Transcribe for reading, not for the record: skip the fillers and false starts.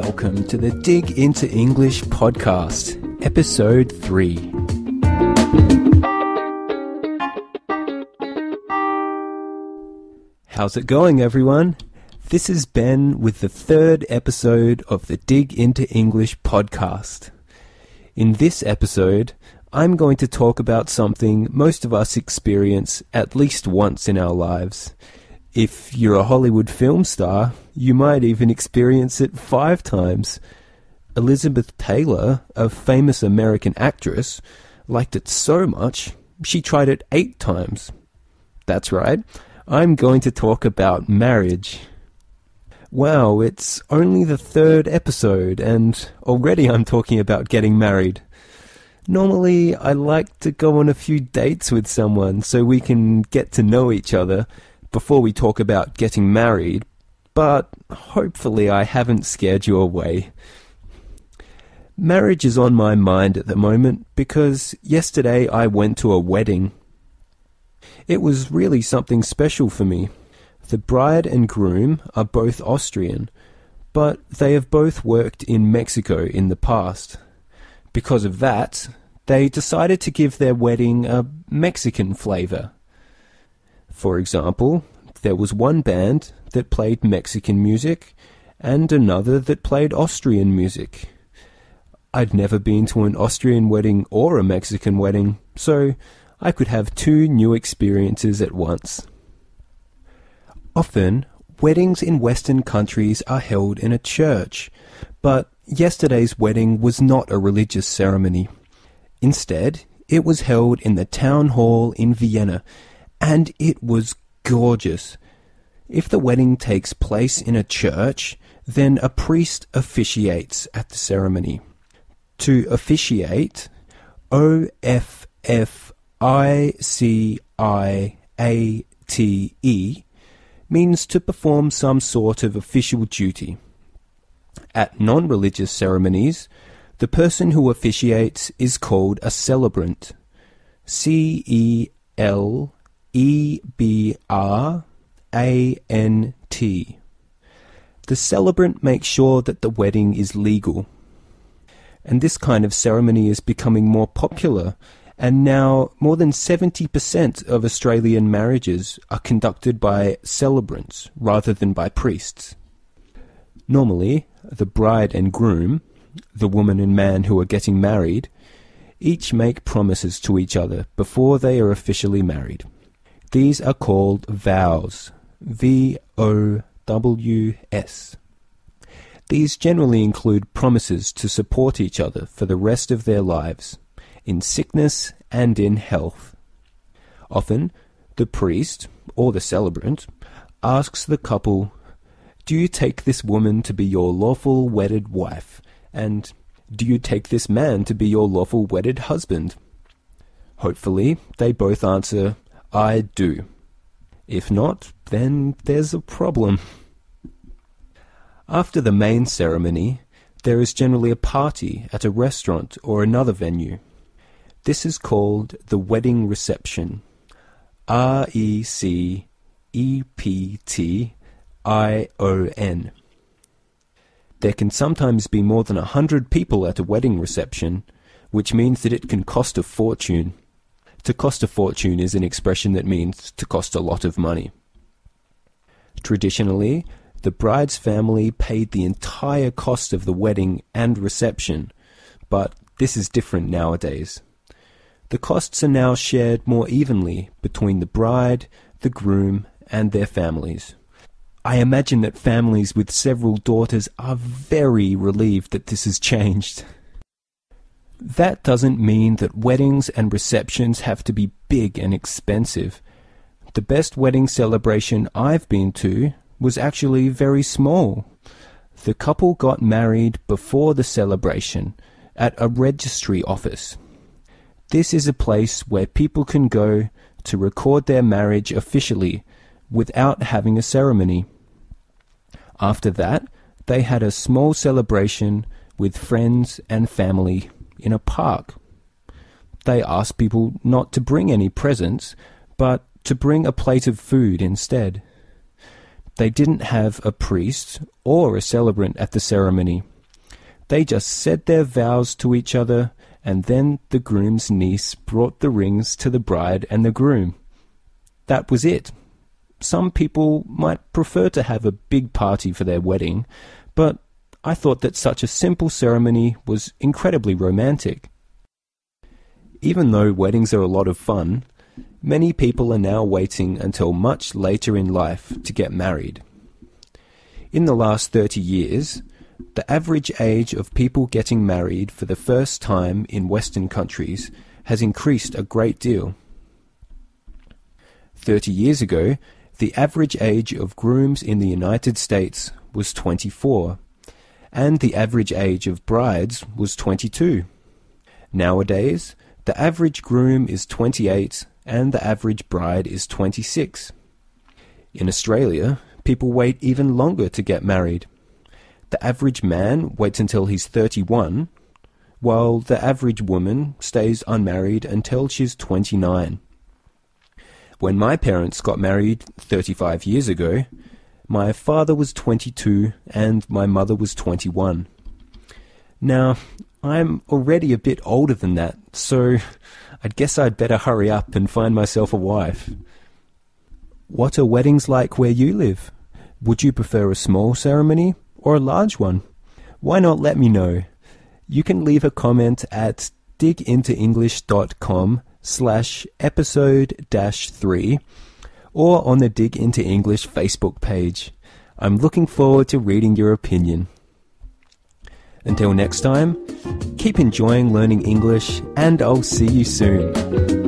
welcome to the Dig Into English podcast, episode 3. How's it going, everyone? This is Ben with the third episode of the Dig Into English podcast. In this episode, I'm going to talk about something most of us experience at least once in our lives. If you're a Hollywood film star, you might even experience it 5 times. Elizabeth Taylor, a famous American actress, liked it so much, she tried it 8 times. That's right, I'm going to talk about marriage. Wow, it's only the 3rd episode, and already I'm talking about getting married. Normally, I like to go on a few dates with someone so we can get to know each other before we talk about getting married, but hopefully I haven't scared you away. Marriage is on my mind at the moment because yesterday I went to a wedding. It was really something special for me. The bride and groom are both Austrian, but they have both worked in Mexico in the past. Because of that, they decided to give their wedding a Mexican flavor. For example, there was one band that played Mexican music and another that played Austrian music. I'd never been to an Austrian wedding or a Mexican wedding, so I could have 2 new experiences at once. Often, weddings in Western countries are held in a church, but yesterday's wedding was not a religious ceremony. Instead, it was held in the town hall in Vienna, and it was gorgeous. If the wedding takes place in a church, then a priest officiates at the ceremony. To officiate, O-F-F-I-C-I-A-T-E, means to perform some sort of official duty. At non-religious ceremonies, the person who officiates is called a celebrant. C-E-L-E-B-R-A-N-T. The celebrant makes sure that the wedding is legal. And this kind of ceremony is becoming more popular, and now more than 70% of Australian marriages are conducted by celebrants rather than by priests. Normally, the bride and groom, the woman and man who are getting married, each make promises to each other before they are officially married. These are called vows, V-O-W-S. These generally include promises to support each other for the rest of their lives, in sickness and in health. Often, the priest, or the celebrant, asks the couple, "Do you take this woman to be your lawful wedded wife? And do you take this man to be your lawful wedded husband?" Hopefully, they both answer, "I do." If not, then there's a problem. After the main ceremony, there is generally a party at a restaurant or another venue. This is called the wedding reception. R-E-C-E-P-T-I-O-N. There can sometimes be more than 100 people at a wedding reception, which means that it can cost a fortune. To cost a fortune is an expression that means to cost a lot of money. Traditionally, the bride's family paid the entire cost of the wedding and reception, but this is different nowadays. The costs are now shared more evenly between the bride, the groom, and their families. I imagine that families with several daughters are very relieved that this has changed. That doesn't mean that weddings and receptions have to be big and expensive. The best wedding celebration I've been to was actually very small. The couple got married before the celebration at a registry office. This is a place where people can go to record their marriage officially without having a ceremony. After that, they had a small celebration with friends and family in a park. They asked people not to bring any presents, but to bring a plate of food instead. They didn't have a priest or a celebrant at the ceremony. They just said their vows to each other, and then the groom's niece brought the rings to the bride and the groom. That was it. Some people might prefer to have a big party for their wedding, but I thought that such a simple ceremony was incredibly romantic. Even though weddings are a lot of fun, many people are now waiting until much later in life to get married. In the last 30 years, the average age of people getting married for the first time in Western countries has increased a great deal. 30 years ago, the average age of grooms in the United States was 24, and the average age of brides was 22. Nowadays, the average groom is 28 and the average bride is 26. In Australia, people wait even longer to get married. The average man waits until he's 31, while the average woman stays unmarried until she's 29. When my parents got married 35 years ago, my father was 22 and my mother was 21. Now, I'm already a bit older than that, so I guess I'd better hurry up and find myself a wife. What are weddings like where you live? Would you prefer a small ceremony or a large one? Why not let me know? You can leave a comment at digintoenglish.com/episode-3 or on the Dig Into English Facebook page. I'm looking forward to reading your opinion. Until next time, keep enjoying learning English, and I'll see you soon.